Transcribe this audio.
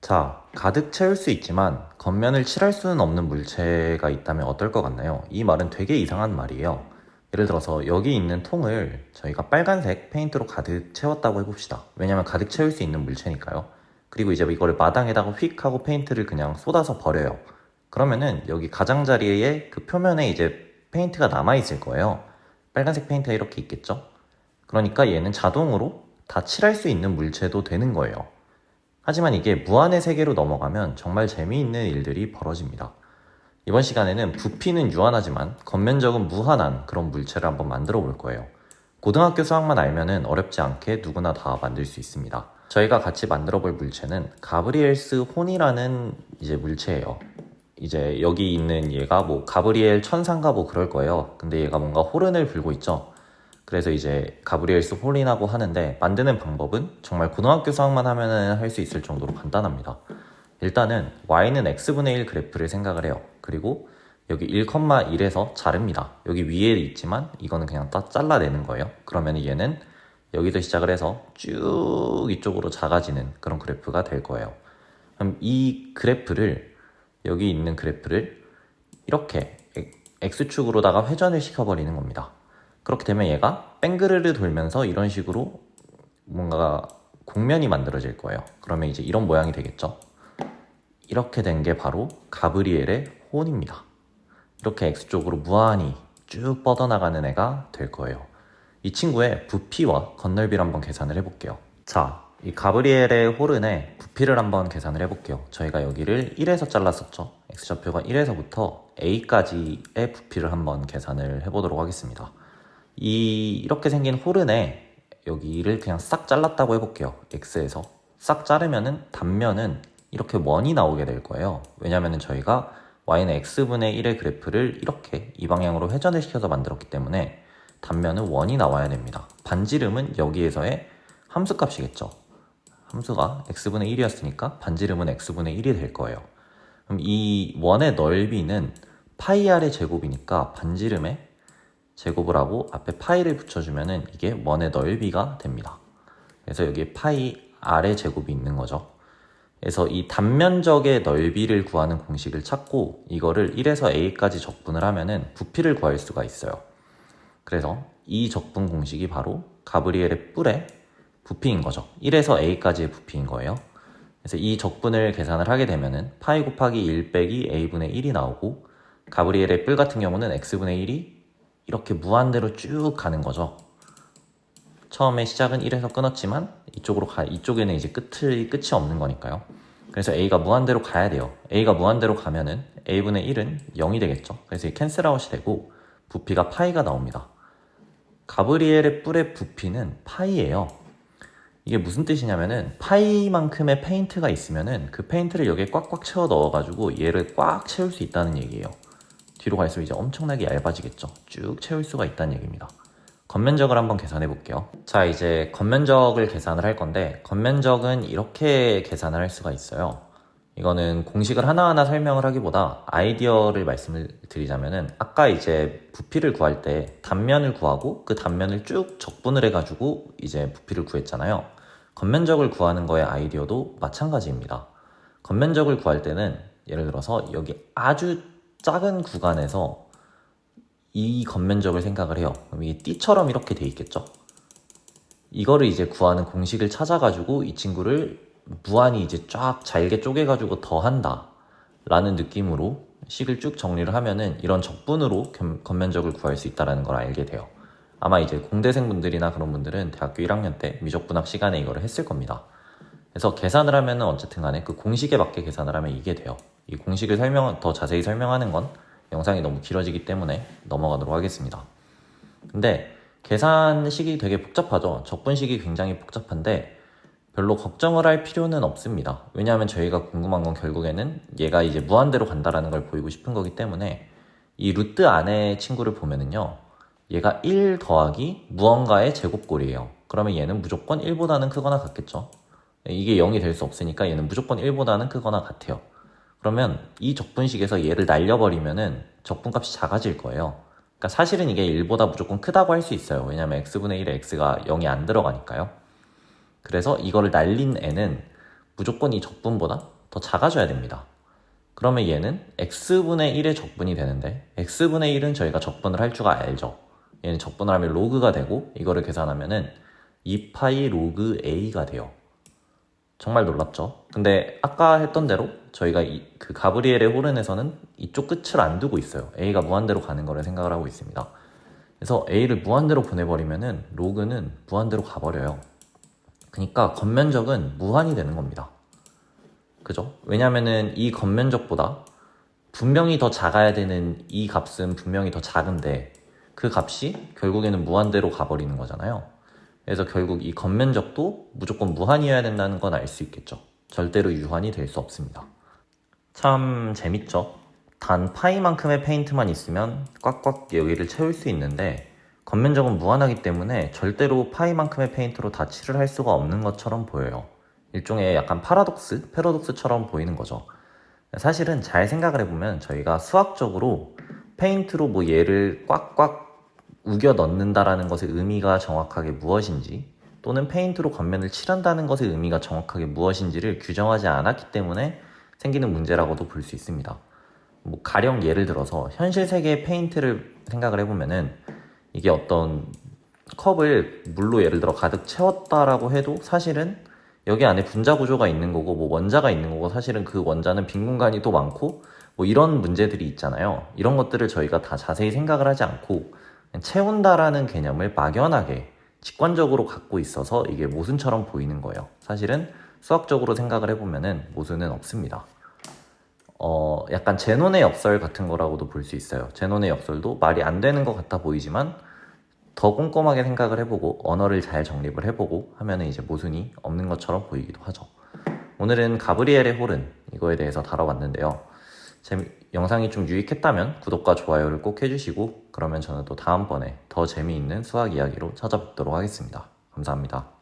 자, 가득 채울 수 있지만 겉면을 칠할 수는 없는 물체가 있다면 어떨 것 같나요? 이 말은 되게 이상한 말이에요. 예를 들어서 여기 있는 통을 저희가 빨간색 페인트로 가득 채웠다고 해봅시다. 왜냐면 가득 채울 수 있는 물체니까요. 그리고 이제 이거를 마당에다가 휙 하고 페인트를 그냥 쏟아서 버려요. 그러면은 여기 가장자리에 그 표면에 이제 페인트가 남아있을 거예요. 빨간색 페인트가 이렇게 있겠죠? 그러니까 얘는 자동으로 다 칠할 수 있는 물체도 되는 거예요. 하지만 이게 무한의 세계로 넘어가면 정말 재미있는 일들이 벌어집니다. 이번 시간에는 부피는 유한하지만 겉면적은 무한한 그런 물체를 한번 만들어 볼 거예요. 고등학교 수학만 알면은 어렵지 않게 누구나 다 만들 수 있습니다. 저희가 같이 만들어 볼 물체는 가브리엘스 혼이라는 이제 물체예요. 이제 여기 있는 얘가 뭐 가브리엘 천상가 뭐 그럴 거예요. 근데 얘가 뭔가 호른을 불고 있죠. 그래서 이제 가브리엘스 홀이라고 하는데 만드는 방법은 정말 고등학교 수학만 하면 할 수 있을 정도로 간단합니다. 일단은 y는 x분의 1 그래프를 생각을 해요. 그리고 여기 1,1에서 자릅니다. 여기 위에 있지만 이거는 그냥 딱 잘라내는 거예요. 그러면 얘는 여기서 시작을 해서 쭉 이쪽으로 작아지는 그런 그래프가 될 거예요. 그럼 이 그래프를 여기 있는 그래프를 이렇게 x축으로다가 회전을 시켜버리는 겁니다. 그렇게 되면 얘가 뺑그르르 돌면서 이런 식으로 뭔가 곡면이 만들어질 거예요. 그러면 이제 이런 모양이 되겠죠. 이렇게 된 게 바로 가브리엘의 혼입니다. 이렇게 X쪽으로 무한히 쭉 뻗어나가는 애가 될 거예요. 이 친구의 부피와 건널비를 한번 계산을 해볼게요. 자, 이 가브리엘의 홀은의 부피를 한번 계산을 해볼게요. 저희가 여기를 1에서 잘랐었죠. X좌표가 1에서부터 A까지의 부피를 한번 계산을 해보도록 하겠습니다. 이렇게 생긴 홀은에 여기를 그냥 싹 잘랐다고 해볼게요. X에서 싹 자르면은 단면은 이렇게 원이 나오게 될 거예요. 왜냐면은 저희가 y는 x분의 1의 그래프를 이렇게 이 방향으로 회전을 시켜서 만들었기 때문에 단면은 원이 나와야 됩니다. 반지름은 여기에서의 함수값이겠죠. 함수가 x분의 1이었으니까 반지름은 x분의 1이 될 거예요. 그럼 이 원의 넓이는 파이 r의 제곱이니까 반지름의 제곱을 하고 앞에 파이를 붙여주면은 이게 원의 넓이가 됩니다. 그래서 여기에 파이 r의 제곱이 있는 거죠. 그래서 이 단면적의 넓이를 구하는 공식을 찾고 이거를 1에서 a까지 적분을 하면은 부피를 구할 수가 있어요. 그래서 이 적분 공식이 바로 가브리엘의 뿔의 부피인 거죠. 1에서 a까지의 부피인 거예요. 그래서 이 적분을 계산을 하게 되면은 파이 곱하기 1 빼기 a분의 1이 나오고 가브리엘의 뿔 같은 경우는 x분의 1이 이렇게 무한대로 쭉 가는 거죠. 처음에 시작은 1에서 끊었지만 이쪽에는 이제 끝이 없는 거니까요. 그래서 a가 무한대로 가야 돼요. a가 무한대로 가면은 a분의 1은 0이 되겠죠. 그래서 캔슬아웃이 되고 부피가 파이가 나옵니다. 가브리엘의 뿔의 부피는 파이예요. 이게 무슨 뜻이냐면은 파이만큼의 페인트가 있으면은 그 페인트를 여기에 꽉꽉 채워 넣어가지고 얘를 꽉 채울 수 있다는 얘기예요. 뒤로 갈수록 이제 엄청나게 얇아지겠죠. 쭉 채울 수가 있다는 얘기입니다. 겉면적을 한번 계산해 볼게요. 자, 이제 겉면적을 계산을 할 건데 겉면적은 이렇게 계산을 할 수가 있어요. 이거는 공식을 하나하나 설명을 하기보다 아이디어를 말씀을 드리자면은 아까 이제 부피를 구할 때 단면을 구하고 그 단면을 쭉 적분을 해가지고 이제 부피를 구했잖아요. 겉면적을 구하는 거의 아이디어도 마찬가지입니다. 겉면적을 구할 때는 예를 들어서 여기 아주 작은 구간에서 이 겉면적을 생각을 해요. 그럼 이게 띠처럼 이렇게 돼 있겠죠? 이거를 이제 구하는 공식을 찾아가지고 이 친구를 무한히 이제 쫙 잘게 쪼개가지고 더한다 라는 느낌으로 식을 쭉 정리를 하면은 이런 적분으로 겉면적을 구할 수 있다는 걸 알게 돼요. 아마 이제 공대생분들이나 그런 분들은 대학교 1학년 때 미적분학 시간에 이거를 했을 겁니다. 그래서 계산을 하면은 어쨌든 간에 그 공식에 맞게 계산을 하면 이게 돼요. 이 공식을 더 자세히 설명하는 건 영상이 너무 길어지기 때문에 넘어가도록 하겠습니다. 근데 계산식이 되게 복잡하죠. 적분식이 굉장히 복잡한데 별로 걱정을 할 필요는 없습니다. 왜냐하면 저희가 궁금한 건 결국에는 얘가 이제 무한대로 간다라는 걸 보이고 싶은 거기 때문에 이 루트 안에 친구를 보면은요, 얘가 1 더하기 무언가의 제곱꼴이에요. 그러면 얘는 무조건 1보다는 크거나 같겠죠. 이게 0이 될 수 없으니까 얘는 무조건 1보다는 크거나 같아요. 그러면 이 적분식에서 얘를 날려버리면은 적분값이 작아질 거예요. 그러니까 사실은 이게 1보다 무조건 크다고 할 수 있어요. 왜냐면 x분의 1에 x가 0이 안 들어가니까요. 그래서 이거를 날린 애는 무조건 이 적분보다 더 작아져야 됩니다. 그러면 얘는 x분의 1의 적분이 되는데 x분의 1은 저희가 적분을 할 줄 알죠. 얘는 적분을 하면 로그가 되고 이거를 계산하면은 2파이 로그 a가 돼요. 정말 놀랍죠? 근데 아까 했던 대로 저희가 그 가브리엘의 홀은에서는 이쪽 끝을 안 두고 있어요. a가 무한대로 가는 거를 생각을 하고 있습니다. 그래서 a를 무한대로 보내버리면은 로그는 무한대로 가버려요. 그러니까 겉면적은 무한이 되는 겁니다. 그죠? 왜냐면은 이 겉면적보다 분명히 더 작아야 되는 이 값은 분명히 더 작은데 그 값이 결국에는 무한대로 가버리는 거잖아요. 그래서 결국 이 겉면적도 무조건 무한이어야 된다는 건 알 수 있겠죠. 절대로 유한이 될 수 없습니다. 참 재밌죠? 단 파이만큼의 페인트만 있으면 꽉꽉 여기를 채울 수 있는데 겉면적은 무한하기 때문에 절대로 파이만큼의 페인트로 다 칠을 할 수가 없는 것처럼 보여요. 일종의 약간 패러독스처럼 보이는 거죠. 사실은 잘 생각을 해보면 저희가 수학적으로 페인트로 뭐 얘를 꽉꽉 우겨 넣는다라는 것의 의미가 정확하게 무엇인지 또는 페인트로 겉면을 칠한다는 것의 의미가 정확하게 무엇인지를 규정하지 않았기 때문에 생기는 문제라고도 볼 수 있습니다. 뭐 가령 예를 들어서 현실 세계의 페인트를 생각을 해보면은 이게 어떤 컵을 물로 예를 들어 가득 채웠다라고 해도 사실은 여기 안에 분자 구조가 있는 거고 뭐 원자가 있는 거고 사실은 그 원자는 빈 공간이 또 많고 뭐 이런 문제들이 있잖아요. 이런 것들을 저희가 다 자세히 생각을 하지 않고 그냥 채운다라는 개념을 막연하게 직관적으로 갖고 있어서 이게 모순처럼 보이는 거예요. 사실은 수학적으로 생각을 해보면은 모순은 없습니다. 약간 제논의 역설 같은 거라고도 볼 수 있어요. 제논의 역설도 말이 안 되는 것 같아 보이지만 더 꼼꼼하게 생각을 해보고 언어를 잘 정립을 해보고 하면은 이제 모순이 없는 것처럼 보이기도 하죠. 오늘은 가브리엘의 홀은 이거에 대해서 다뤄봤는데요. 영상이 좀 유익했다면 구독과 좋아요를 꼭 해주시고 그러면 저는 또 다음번에 더 재미있는 수학 이야기로 찾아뵙도록 하겠습니다. 감사합니다.